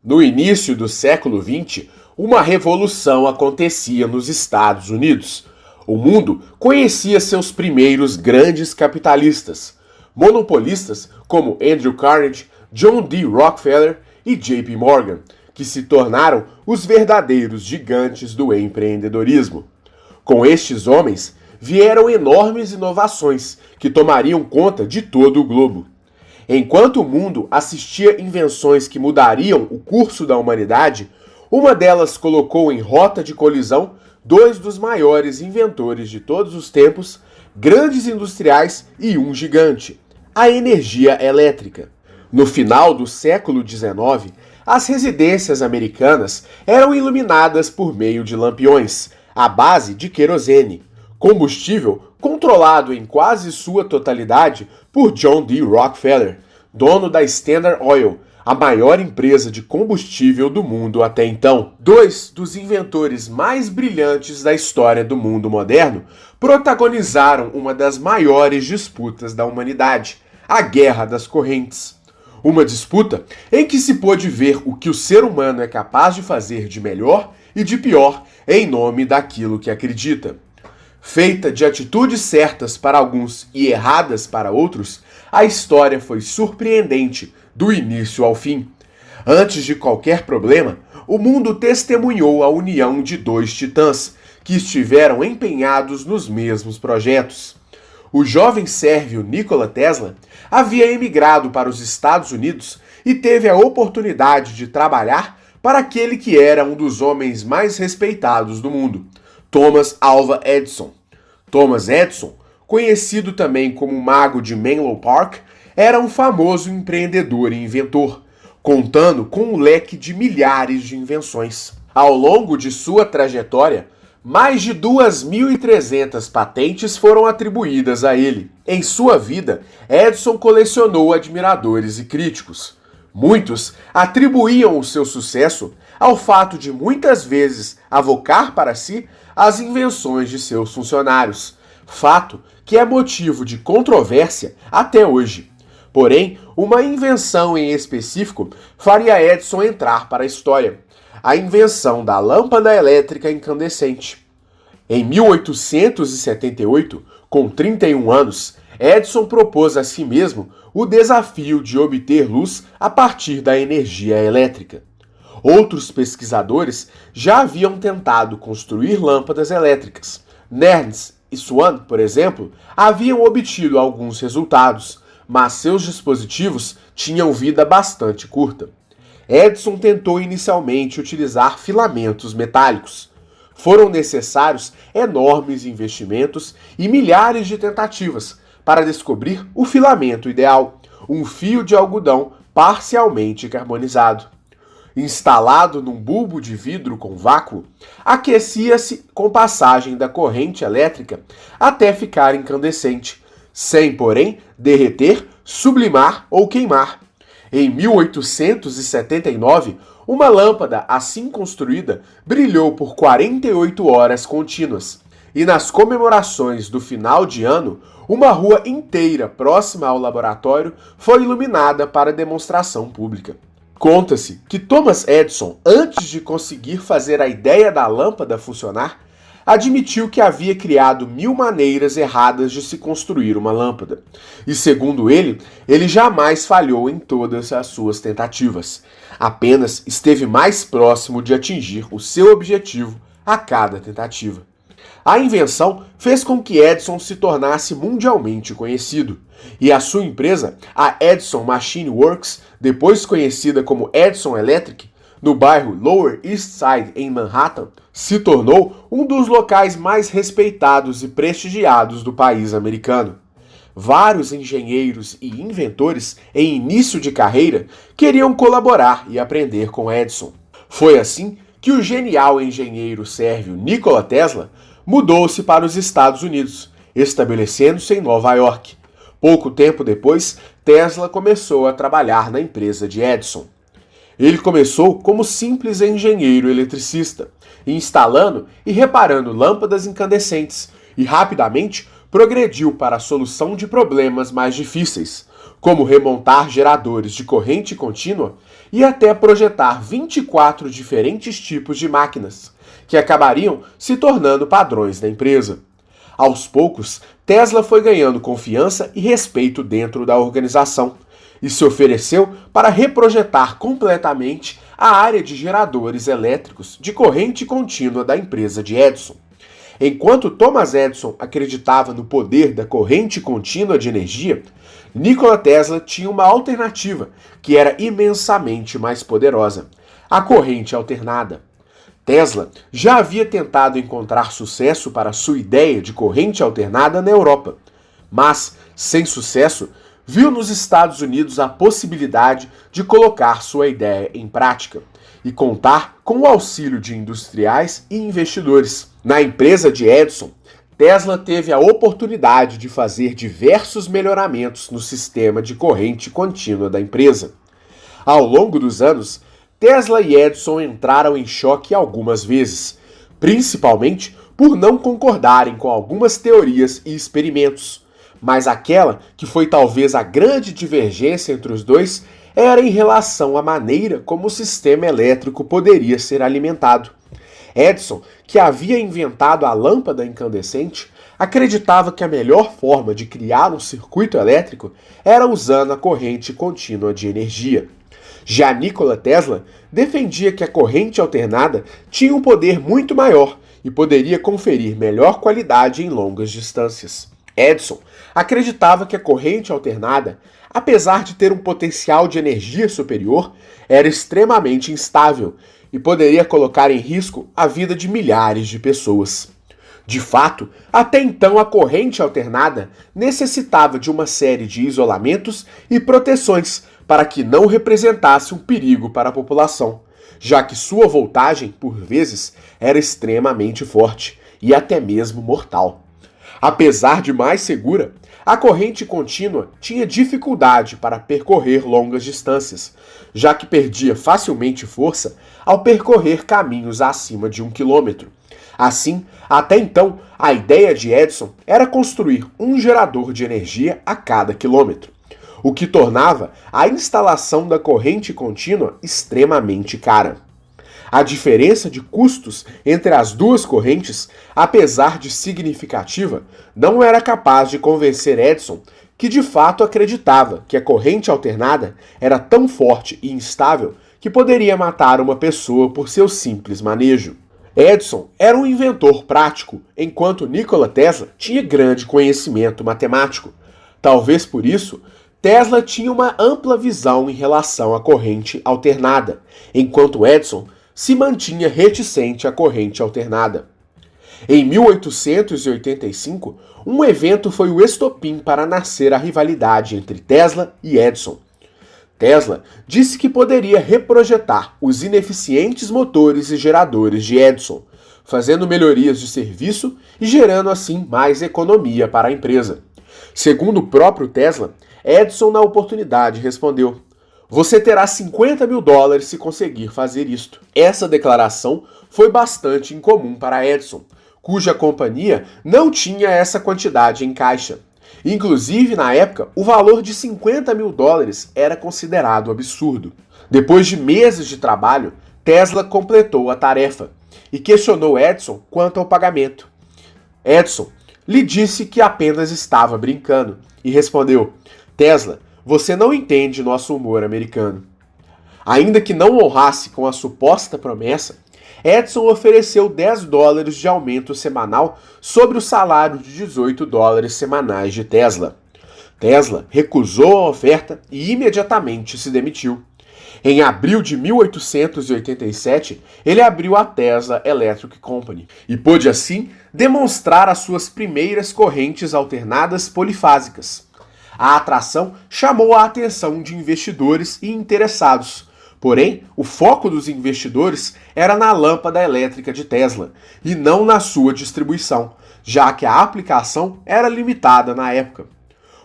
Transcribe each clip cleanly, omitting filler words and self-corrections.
No início do século XX, uma revolução acontecia nos Estados Unidos. O mundo conhecia seus primeiros grandes capitalistas, monopolistas como Andrew Carnegie, John D. Rockefeller e J.P. Morgan, que se tornaram os verdadeiros gigantes do empreendedorismo. Com estes homens vieram enormes inovações que tomariam conta de todo o globo. Enquanto o mundo assistia invenções que mudariam o curso da humanidade, uma delas colocou em rota de colisão dois dos maiores inventores de todos os tempos, grandes industriais e um gigante: a energia elétrica. No final do século XIX, as residências americanas eram iluminadas por meio de lampiões, à base de querosene, combustível controlado em quase sua totalidade por John D. Rockefeller, dono da Standard Oil, a maior empresa de combustível do mundo até então. Dois dos inventores mais brilhantes da história do mundo moderno protagonizaram uma das maiores disputas da humanidade, a Guerra das Correntes. Uma disputa em que se pôde ver o que o ser humano é capaz de fazer de melhor e de pior em nome daquilo que acredita. Feita de atitudes certas para alguns e erradas para outros, a história foi surpreendente do início ao fim. Antes de qualquer problema, o mundo testemunhou a união de dois titãs que estiveram empenhados nos mesmos projetos. O jovem sérvio Nikola Tesla havia emigrado para os Estados Unidos e teve a oportunidade de trabalhar para aquele que era um dos homens mais respeitados do mundo, Thomas Alva Edison. Thomas Edison, conhecido também como Mago de Menlo Park, era um famoso empreendedor e inventor, contando com um leque de milhares de invenções. Ao longo de sua trajetória, mais de 2.300 patentes foram atribuídas a ele. Em sua vida, Edison colecionou admiradores e críticos. Muitos atribuíam o seu sucesso ao fato de muitas vezes avocar para si as invenções de seus funcionários, fato que é motivo de controvérsia até hoje. Porém, uma invenção em específico faria Edison entrar para a história: a invenção da lâmpada elétrica incandescente. Em 1878, com 31 anos, Edison propôs a si mesmo o desafio de obter luz a partir da energia elétrica. Outros pesquisadores já haviam tentado construir lâmpadas elétricas. Nernst e Swan, por exemplo, haviam obtido alguns resultados, mas seus dispositivos tinham vida bastante curta. Edison tentou inicialmente utilizar filamentos metálicos. Foram necessários enormes investimentos e milhares de tentativas para descobrir o filamento ideal, um fio de algodão parcialmente carbonizado. Instalado num bulbo de vidro com vácuo, aquecia-se com passagem da corrente elétrica até ficar incandescente, sem, porém, derreter, sublimar ou queimar. Em 1879, uma lâmpada assim construída brilhou por 48 horas contínuas, e nas comemorações do final de ano, uma rua inteira próxima ao laboratório foi iluminada para demonstração pública. Conta-se que Thomas Edison, antes de conseguir fazer a ideia da lâmpada funcionar, admitiu que havia criado 1000 maneiras erradas de se construir uma lâmpada. E segundo ele jamais falhou em todas as suas tentativas. Apenas esteve mais próximo de atingir o seu objetivo a cada tentativa. A invenção fez com que Edison se tornasse mundialmente conhecido, e a sua empresa, a Edison Machine Works, depois conhecida como Edison Electric, no bairro Lower East Side, em Manhattan, se tornou um dos locais mais respeitados e prestigiados do país americano. Vários engenheiros e inventores em início de carreira queriam colaborar e aprender com Edison. Foi assim que o genial engenheiro sérvio Nikola Tesla mudou-se para os Estados Unidos, estabelecendo-se em Nova York. Pouco tempo depois, Tesla começou a trabalhar na empresa de Edison. Ele começou como simples engenheiro eletricista, instalando e reparando lâmpadas incandescentes, e rapidamente progrediu para a solução de problemas mais difíceis, como remontar geradores de corrente contínua e até projetar 24 diferentes tipos de máquinas, que acabariam se tornando padrões da empresa. Aos poucos, Tesla foi ganhando confiança e respeito dentro da organização e se ofereceu para reprojetar completamente a área de geradores elétricos de corrente contínua da empresa de Edison. Enquanto Thomas Edison acreditava no poder da corrente contínua de energia, Nikola Tesla tinha uma alternativa que era imensamente mais poderosa: a corrente alternada. Tesla já havia tentado encontrar sucesso para sua ideia de corrente alternada na Europa, mas, sem sucesso, viu nos Estados Unidos a possibilidade de colocar sua ideia em prática e contar com o auxílio de industriais e investidores. Na empresa de Edison, Tesla teve a oportunidade de fazer diversos melhoramentos no sistema de corrente contínua da empresa. Ao longo dos anos, Tesla e Edison entraram em choque algumas vezes, principalmente por não concordarem com algumas teorias e experimentos. Mas aquela que foi talvez a grande divergência entre os dois era em relação à maneira como o sistema elétrico poderia ser alimentado. Edison, que havia inventado a lâmpada incandescente, acreditava que a melhor forma de criar um circuito elétrico era usando a corrente contínua de energia. Já Nikola Tesla defendia que a corrente alternada tinha um poder muito maior e poderia conferir melhor qualidade em longas distâncias. Edison acreditava que a corrente alternada, apesar de ter um potencial de energia superior, era extremamente instável e poderia colocar em risco a vida de milhares de pessoas. De fato, até então a corrente alternada necessitava de uma série de isolamentos e proteções para que não representasse um perigo para a população, já que sua voltagem, por vezes, era extremamente forte e até mesmo mortal. Apesar de mais segura, a corrente contínua tinha dificuldade para percorrer longas distâncias, já que perdia facilmente força ao percorrer caminhos acima de 1 quilômetro. Assim, até então, a ideia de Edison era construir um gerador de energia a cada quilômetro, o que tornava a instalação da corrente contínua extremamente cara. A diferença de custos entre as duas correntes, apesar de significativa, não era capaz de convencer Edison, que de fato acreditava que a corrente alternada era tão forte e instável que poderia matar uma pessoa por seu simples manejo. Edison era um inventor prático, enquanto Nikola Tesla tinha grande conhecimento matemático. Talvez por isso, Tesla tinha uma ampla visão em relação à corrente alternada, enquanto Edison se mantinha reticente à corrente alternada. Em 1885, um evento foi o estopim para nascer a rivalidade entre Tesla e Edison. Tesla disse que poderia reprojetar os ineficientes motores e geradores de Edison, fazendo melhorias de serviço e gerando assim mais economia para a empresa. Segundo o próprio Tesla, Edison na oportunidade respondeu: "Você terá $50.000 se conseguir fazer isto." Essa declaração foi bastante incomum para Edison, cuja companhia não tinha essa quantidade em caixa. Inclusive, na época, o valor de $50.000 era considerado absurdo. Depois de meses de trabalho, Tesla completou a tarefa e questionou Edison quanto ao pagamento. Edison lhe disse que apenas estava brincando e respondeu: "Tesla, você não entende nosso humor americano." Ainda que não honrasse com a suposta promessa, Edison ofereceu $10 de aumento semanal sobre o salário de $18 semanais de Tesla. Tesla recusou a oferta e imediatamente se demitiu. Em abril de 1887, ele abriu a Tesla Electric Company e pôde assim demonstrar as suas primeiras correntes alternadas polifásicas. A atração chamou a atenção de investidores e interessados. Porém, o foco dos investidores era na lâmpada elétrica de Tesla e não na sua distribuição, já que a aplicação era limitada na época.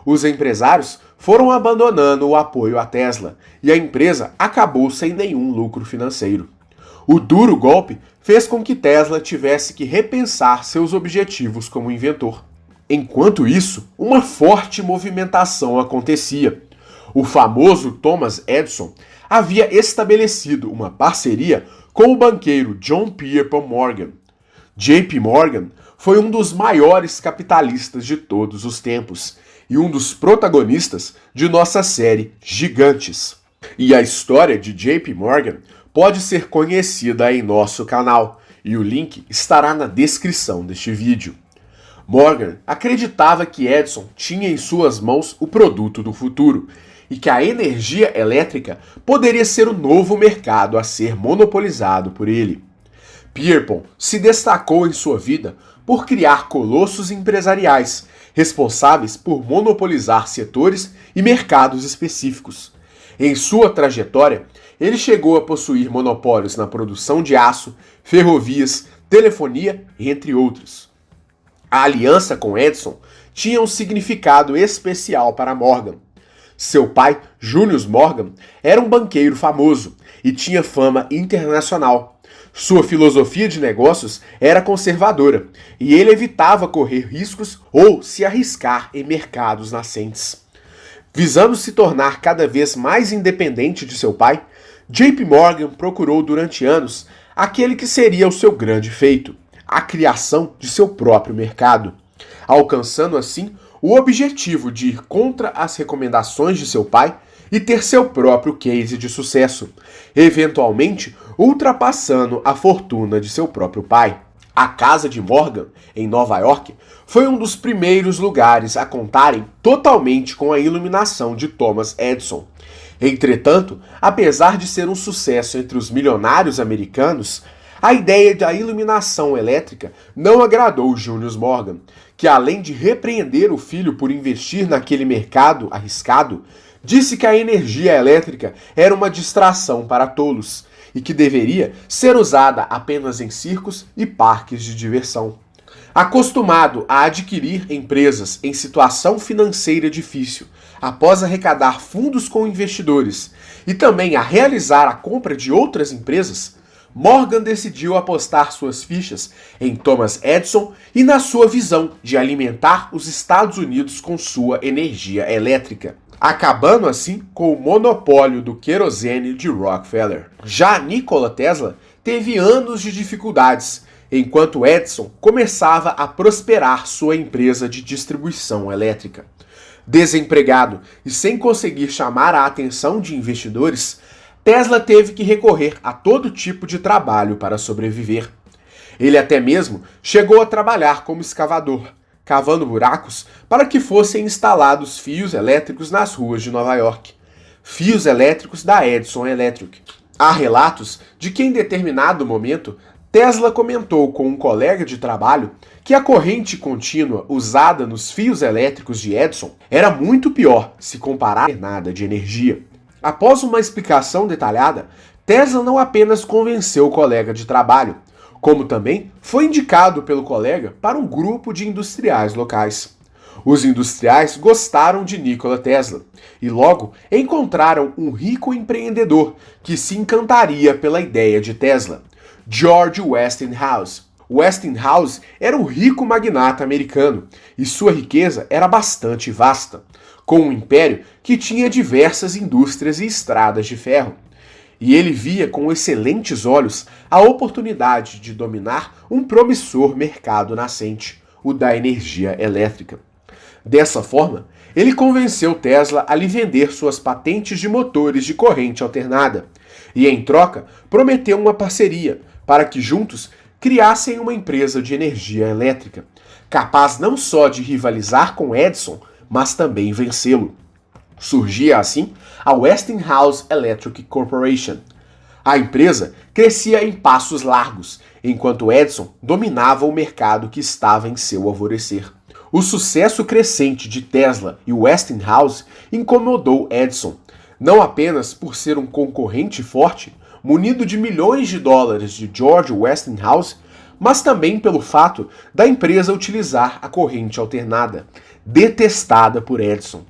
Os empresários foram abandonando o apoio à Tesla e a empresa acabou sem nenhum lucro financeiro. O duro golpe fez com que Tesla tivesse que repensar seus objetivos como inventor. Enquanto isso, uma forte movimentação acontecia. O famoso Thomas Edison havia estabelecido uma parceria com o banqueiro John Pierpont Morgan. JP Morgan foi um dos maiores capitalistas de todos os tempos e um dos protagonistas de nossa série Gigantes. E a história de JP Morgan pode ser conhecida em nosso canal, e o link estará na descrição deste vídeo. Morgan acreditava que Edison tinha em suas mãos o produto do futuro e que a energia elétrica poderia ser o novo mercado a ser monopolizado por ele. Pierpont se destacou em sua vida por criar colossos empresariais, responsáveis por monopolizar setores e mercados específicos. Em sua trajetória, ele chegou a possuir monopólios na produção de aço, ferrovias, telefonia, entre outros. A aliança com Edison tinha um significado especial para Morgan. Seu pai, Julius Morgan, era um banqueiro famoso e tinha fama internacional. Sua filosofia de negócios era conservadora e ele evitava correr riscos ou se arriscar em mercados nascentes. Visando se tornar cada vez mais independente de seu pai, JP Morgan procurou durante anos aquele que seria o seu grande feito, a criação de seu próprio mercado, alcançando assim o objetivo de ir contra as recomendações de seu pai e ter seu próprio case de sucesso, eventualmente ultrapassando a fortuna de seu próprio pai. A casa de Morgan, em Nova York, foi um dos primeiros lugares a contarem totalmente com a iluminação de Thomas Edison. Entretanto, apesar de ser um sucesso entre os milionários americanos, a ideia da iluminação elétrica não agradou Julius Morgan, que além de repreender o filho por investir naquele mercado arriscado, disse que a energia elétrica era uma distração para tolos e que deveria ser usada apenas em circos e parques de diversão. Acostumado a adquirir empresas em situação financeira difícil, após arrecadar fundos com investidores e também a realizar a compra de outras empresas, Morgan decidiu apostar suas fichas em Thomas Edison e na sua visão de alimentar os Estados Unidos com sua energia elétrica, acabando assim com o monopólio do querosene de Rockefeller. Já Nikola Tesla teve anos de dificuldades, enquanto Edison começava a prosperar sua empresa de distribuição elétrica. Desempregado e sem conseguir chamar a atenção de investidores, Tesla teve que recorrer a todo tipo de trabalho para sobreviver. Ele até mesmo chegou a trabalhar como escavador, cavando buracos para que fossem instalados fios elétricos nas ruas de Nova York. Fios elétricos da Edison Electric. Há relatos de que em determinado momento Tesla comentou com um colega de trabalho que a corrente contínua usada nos fios elétricos de Edison era muito pior se comparar a nada de energia. Após uma explicação detalhada, Tesla não apenas convenceu o colega de trabalho, como também foi indicado pelo colega para um grupo de industriais locais. Os industriais gostaram de Nikola Tesla e logo encontraram um rico empreendedor que se encantaria pela ideia de Tesla, George Westinghouse. Westinghouse era um rico magnata americano e sua riqueza era bastante vasta, com um império que tinha diversas indústrias e estradas de ferro. E ele via com excelentes olhos a oportunidade de dominar um promissor mercado nascente, o da energia elétrica. Dessa forma, ele convenceu Tesla a lhe vender suas patentes de motores de corrente alternada e, em troca, prometeu uma parceria para que juntos criassem uma empresa de energia elétrica, capaz não só de rivalizar com Edison, mas também vencê-lo. Surgia assim a Westinghouse Electric Corporation. A empresa crescia em passos largos, enquanto Edison dominava o mercado que estava em seu alvorecer. O sucesso crescente de Tesla e Westinghouse incomodou Edison, não apenas por ser um concorrente forte, munido de milhões de dólares de George Westinghouse, mas também pelo fato da empresa utilizar a corrente alternada, detestada por Edison.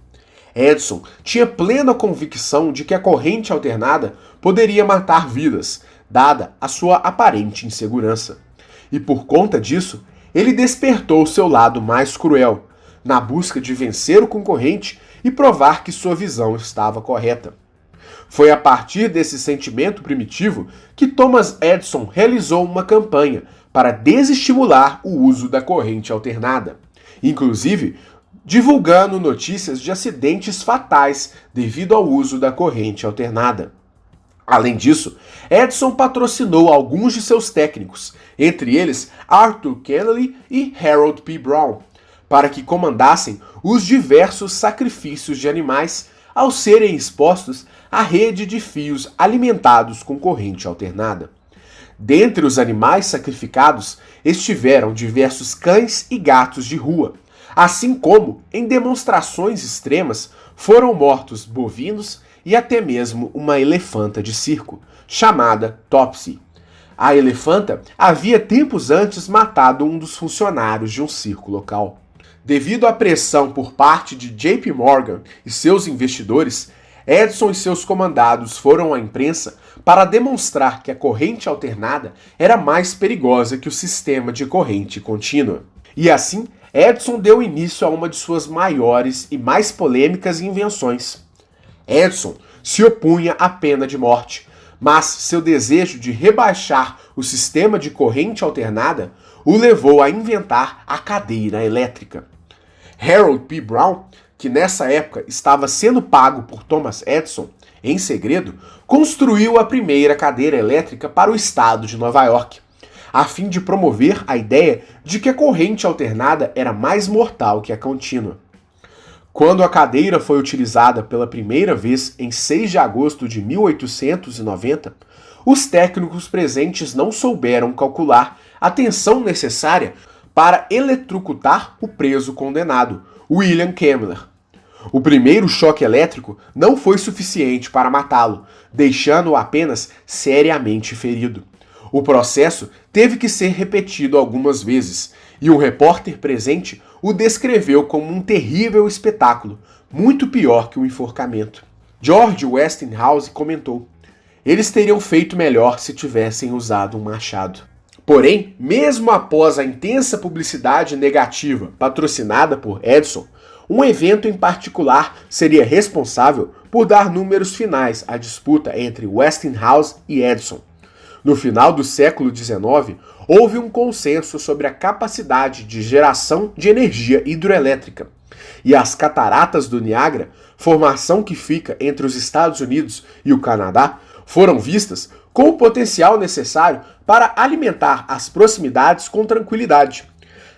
Edison tinha plena convicção de que a corrente alternada poderia matar vidas, dada a sua aparente insegurança. E por conta disso, ele despertou seu lado mais cruel, na busca de vencer o concorrente e provar que sua visão estava correta. Foi a partir desse sentimento primitivo que Thomas Edison realizou uma campanha para desestimular o uso da corrente alternada, inclusive divulgando notícias de acidentes fatais devido ao uso da corrente alternada. Além disso, Edison patrocinou alguns de seus técnicos, entre eles Arthur Kennedy e Harold P. Brown, para que comandassem os diversos sacrifícios de animais ao serem expostos à rede de fios alimentados com corrente alternada. Dentre os animais sacrificados estiveram diversos cães e gatos de rua, assim como, em demonstrações extremas, foram mortos bovinos e até mesmo uma elefanta de circo, chamada Topsy. A elefanta havia tempos antes matado um dos funcionários de um circo local. Devido à pressão por parte de JP Morgan e seus investidores, Edison e seus comandados foram à imprensa para demonstrar que a corrente alternada era mais perigosa que o sistema de corrente contínua. E assim, Edison deu início a uma de suas maiores e mais polêmicas invenções. Edison se opunha à pena de morte, mas seu desejo de rebaixar o sistema de corrente alternada o levou a inventar a cadeira elétrica. Harold P. Brown, que nessa época estava sendo pago por Thomas Edison, em segredo, construiu a primeira cadeira elétrica para o estado de Nova York, a fim de promover a ideia de que a corrente alternada era mais mortal que a contínua. Quando a cadeira foi utilizada pela primeira vez em 6 de agosto de 1890, os técnicos presentes não souberam calcular a tensão necessária para eletrocutar o preso condenado, William Kemmler. O primeiro choque elétrico não foi suficiente para matá-lo, deixando-o apenas seriamente ferido. O processo teve que ser repetido algumas vezes, e um repórter presente o descreveu como um terrível espetáculo, muito pior que o enforcamento. George Westinghouse comentou: "Eles teriam feito melhor se tivessem usado um machado." Porém, mesmo após a intensa publicidade negativa patrocinada por Edison, um evento em particular seria responsável por dar números finais à disputa entre Westinghouse e Edison. No final do século XIX, houve um consenso sobre a capacidade de geração de energia hidroelétrica, e as Cataratas do Niágara, formação que fica entre os Estados Unidos e o Canadá, foram vistas com o potencial necessário para alimentar as proximidades com tranquilidade.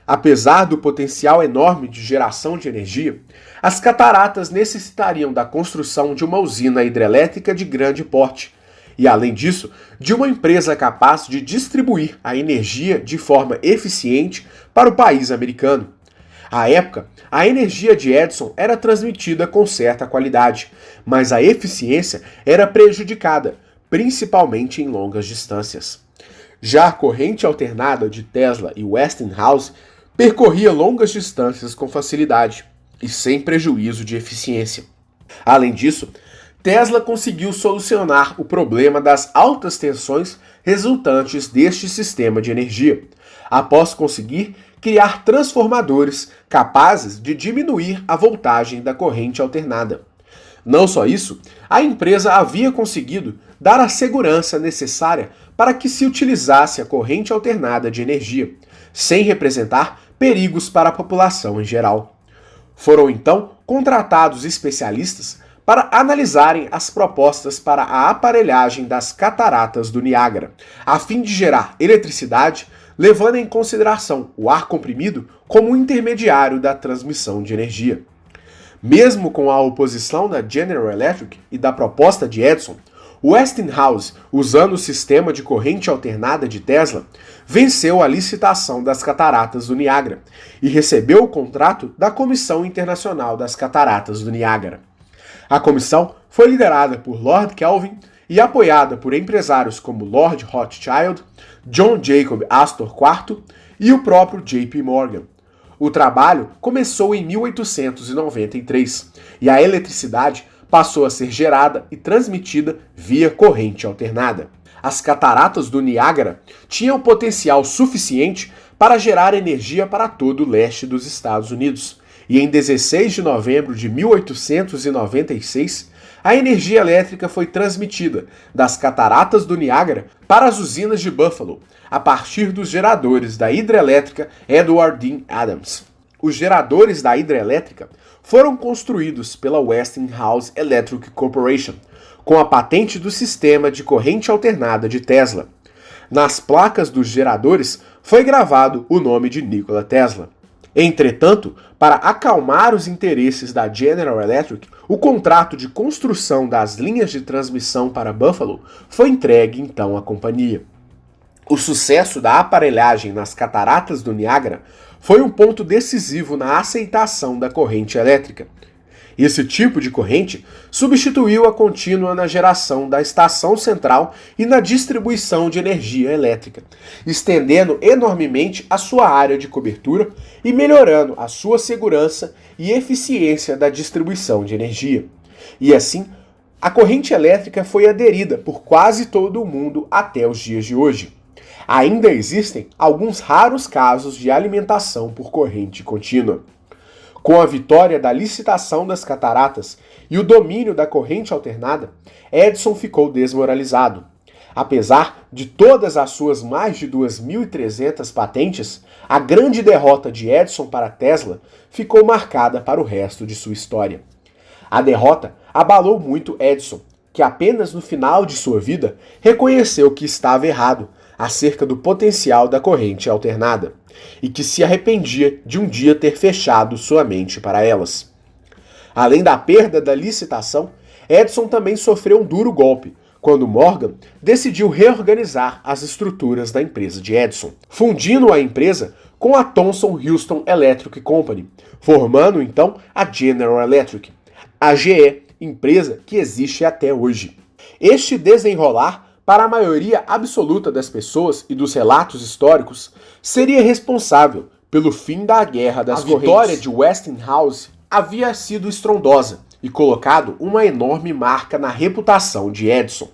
Apesar do potencial enorme de geração de energia, as cataratas necessitariam da construção de uma usina hidrelétrica de grande porte e, além disso, de uma empresa capaz de distribuir a energia de forma eficiente para o país americano. À época, a energia de Edison era transmitida com certa qualidade, mas a eficiência era prejudicada, principalmente em longas distâncias. Já a corrente alternada de Tesla e Westinghouse percorria longas distâncias com facilidade e sem prejuízo de eficiência. Além disso, Tesla conseguiu solucionar o problema das altas tensões resultantes deste sistema de energia, após conseguir criar transformadores capazes de diminuir a voltagem da corrente alternada. Não só isso, a empresa havia conseguido dar a segurança necessária para que se utilizasse a corrente alternada de energia, sem representar perigos para a população em geral. Foram então contratados especialistas para analisarem as propostas para a aparelhagem das cataratas do Niágara, a fim de gerar eletricidade, levando em consideração o ar comprimido como um intermediário da transmissão de energia. Mesmo com a oposição da General Electric e da proposta de Edison, Westinghouse, usando o sistema de corrente alternada de Tesla, venceu a licitação das cataratas do Niágara e recebeu o contrato da Comissão Internacional das Cataratas do Niágara. A comissão foi liderada por Lord Kelvin e apoiada por empresários como Lord Rothschild, John Jacob Astor IV e o próprio JP Morgan. O trabalho começou em 1893 e a eletricidade passou a ser gerada e transmitida via corrente alternada. As cataratas do Niágara tinham potencial suficiente para gerar energia para todo o leste dos Estados Unidos e em 16 de novembro de 1896, a energia elétrica foi transmitida das cataratas do Niágara para as usinas de Buffalo, a partir dos geradores da hidrelétrica Edward Dean Adams. Os geradores da hidrelétrica foram construídos pela Westinghouse Electric Corporation, com a patente do sistema de corrente alternada de Tesla. Nas placas dos geradores foi gravado o nome de Nikola Tesla. Entretanto, para acalmar os interesses da General Electric, o contrato de construção das linhas de transmissão para Buffalo foi entregue então à companhia. O sucesso da aparelhagem nas cataratas do Niágara foi um ponto decisivo na aceitação da corrente elétrica. Esse tipo de corrente substituiu a contínua na geração da estação central e na distribuição de energia elétrica, estendendo enormemente a sua área de cobertura e melhorando a sua segurança e eficiência da distribuição de energia. E assim, a corrente elétrica foi aderida por quase todo o mundo até os dias de hoje. Ainda existem alguns raros casos de alimentação por corrente contínua. Com a vitória da licitação das cataratas e o domínio da corrente alternada, Edison ficou desmoralizado. Apesar de todas as suas mais de 2.300 patentes, a grande derrota de Edison para Tesla ficou marcada para o resto de sua história. A derrota abalou muito Edison, que apenas no final de sua vida reconheceu que estava errado acerca do potencial da corrente alternada, e que se arrependia de um dia ter fechado sua mente para elas. Além da perda da licitação, Edison também sofreu um duro golpe, quando Morgan decidiu reorganizar as estruturas da empresa de Edison, fundindo a empresa com a Thomson Houston Electric Company, formando então a General Electric, a GE, empresa que existe até hoje. Este desenrolar, para a maioria absoluta das pessoas e dos relatos históricos, seria responsável pelo fim da Guerra das Correntes. A vitória de Westinghouse havia sido estrondosa e colocado uma enorme marca na reputação de Edison.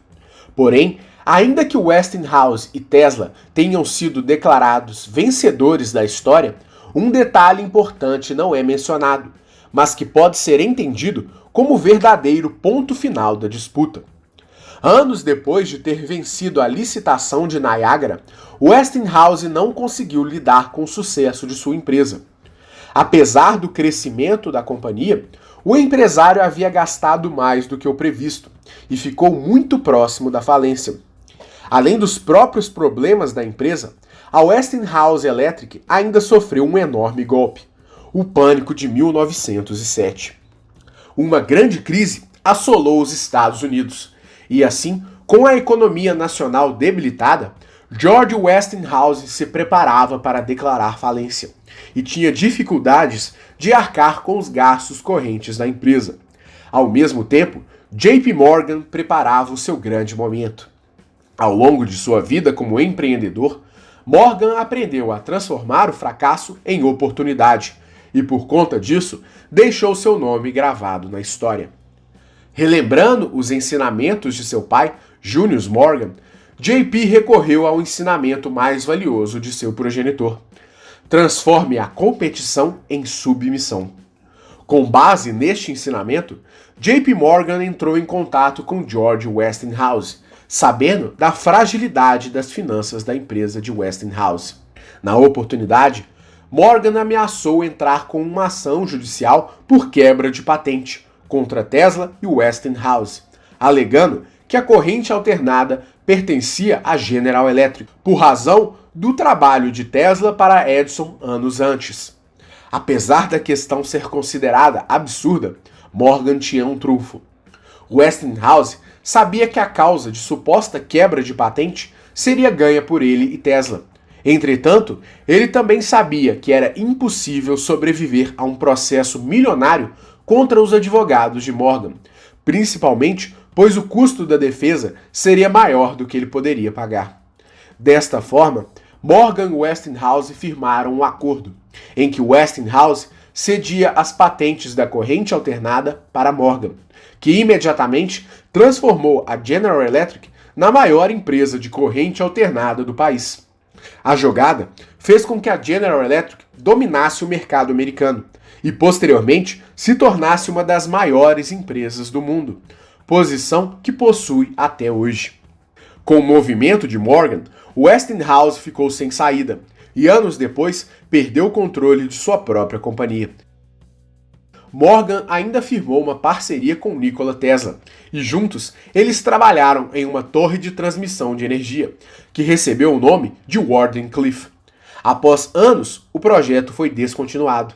Porém, ainda que Westinghouse e Tesla tenham sido declarados vencedores da história, um detalhe importante não é mencionado, mas que pode ser entendido como o verdadeiro ponto final da disputa. Anos depois de ter vencido a licitação de Niágara, Westinghouse não conseguiu lidar com o sucesso de sua empresa. Apesar do crescimento da companhia, o empresário havia gastado mais do que o previsto e ficou muito próximo da falência. Além dos próprios problemas da empresa, a Westinghouse Electric ainda sofreu um enorme golpe: o Pânico de 1907. Uma grande crise assolou os Estados Unidos. E assim, com a economia nacional debilitada, George Westinghouse se preparava para declarar falência e tinha dificuldades de arcar com os gastos correntes da empresa. Ao mesmo tempo, JP Morgan preparava o seu grande momento. Ao longo de sua vida como empreendedor, Morgan aprendeu a transformar o fracasso em oportunidade e, por conta disso, deixou seu nome gravado na história. Relembrando os ensinamentos de seu pai, Junius Morgan, JP recorreu ao ensinamento mais valioso de seu progenitor: transforme a competição em submissão. Com base neste ensinamento, JP Morgan entrou em contato com George Westinghouse, sabendo da fragilidade das finanças da empresa de Westinghouse. Na oportunidade, Morgan ameaçou entrar com uma ação judicial por quebra de patente contra Tesla e Westinghouse, alegando que a corrente alternada pertencia à General Electric, por razão do trabalho de Tesla para Edison anos antes. Apesar da questão ser considerada absurda, Morgan tinha um trunfo. Westinghouse sabia que a causa de suposta quebra de patente seria ganha por ele e Tesla. Entretanto, ele também sabia que era impossível sobreviver a um processo milionário contra os advogados de Morgan, principalmente pois o custo da defesa seria maior do que ele poderia pagar. Desta forma, Morgan e Westinghouse firmaram um acordo, em que Westinghouse cedia as patentes da corrente alternada para Morgan, que imediatamente transformou a General Electric na maior empresa de corrente alternada do país. A jogada fez com que a General Electric dominasse o mercado americano e, posteriormente, se tornasse uma das maiores empresas do mundo, posição que possui até hoje. Com o movimento de Morgan, Westinghouse ficou sem saída e, anos depois, perdeu o controle de sua própria companhia. Morgan ainda firmou uma parceria com Nikola Tesla e juntos eles trabalharam em uma torre de transmissão de energia, que recebeu o nome de Wardenclyffe. Após anos, o projeto foi descontinuado.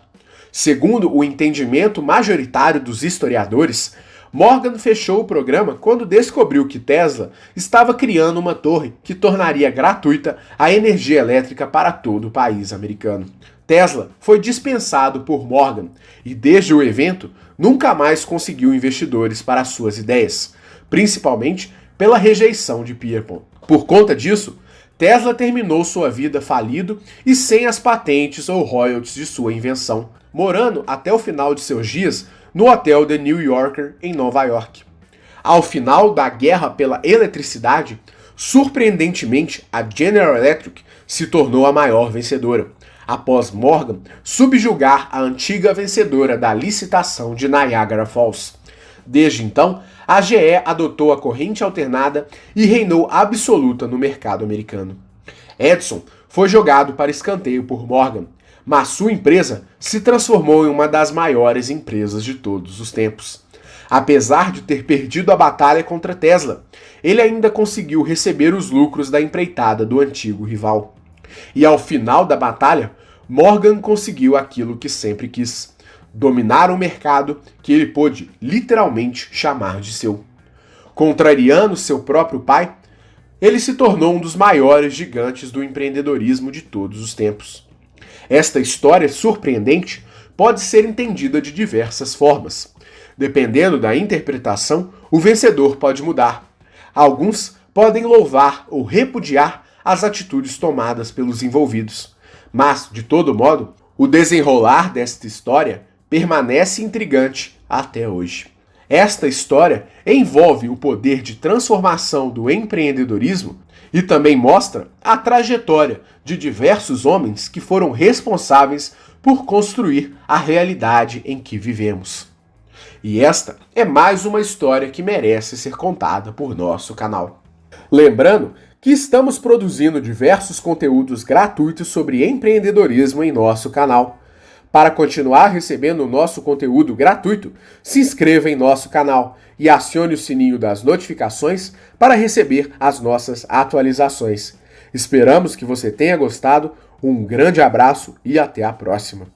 Segundo o entendimento majoritário dos historiadores, Morgan fechou o programa quando descobriu que Tesla estava criando uma torre que tornaria gratuita a energia elétrica para todo o país americano. Tesla foi dispensado por Morgan e, desde o evento, nunca mais conseguiu investidores para suas ideias, principalmente pela rejeição de Pierpont. Por conta disso, Tesla terminou sua vida falido e sem as patentes ou royalties de sua invenção, morando até o final de seus dias no hotel The New Yorker, em Nova York. Ao final da guerra pela eletricidade, surpreendentemente, a General Electric se tornou a maior vencedora, após Morgan subjugar a antiga vencedora da licitação de Niagara Falls. Desde então, a GE adotou a corrente alternada e reinou absoluta no mercado americano. Edison foi jogado para escanteio por Morgan, mas sua empresa se transformou em uma das maiores empresas de todos os tempos. Apesar de ter perdido a batalha contra Tesla, ele ainda conseguiu receber os lucros da empreitada do antigo rival. E ao final da batalha, Morgan conseguiu aquilo que sempre quis: dominar um mercado que ele pôde literalmente chamar de seu. Contrariando seu próprio pai, ele se tornou um dos maiores gigantes do empreendedorismo de todos os tempos. Esta história surpreendente pode ser entendida de diversas formas. Dependendo da interpretação, o vencedor pode mudar. Alguns podem louvar ou repudiar as atitudes tomadas pelos envolvidos. Mas, de todo modo, o desenrolar desta história permanece intrigante até hoje. Esta história envolve o poder de transformação do empreendedorismo e também mostra a trajetória de diversos homens que foram responsáveis por construir a realidade em que vivemos. E esta é mais uma história que merece ser contada por nosso canal. Lembrando que estamos produzindo diversos conteúdos gratuitos sobre empreendedorismo em nosso canal. Para continuar recebendo o nosso conteúdo gratuito, se inscreva em nosso canal e acione o sininho das notificações para receber as nossas atualizações. Esperamos que você tenha gostado, um grande abraço e até a próxima!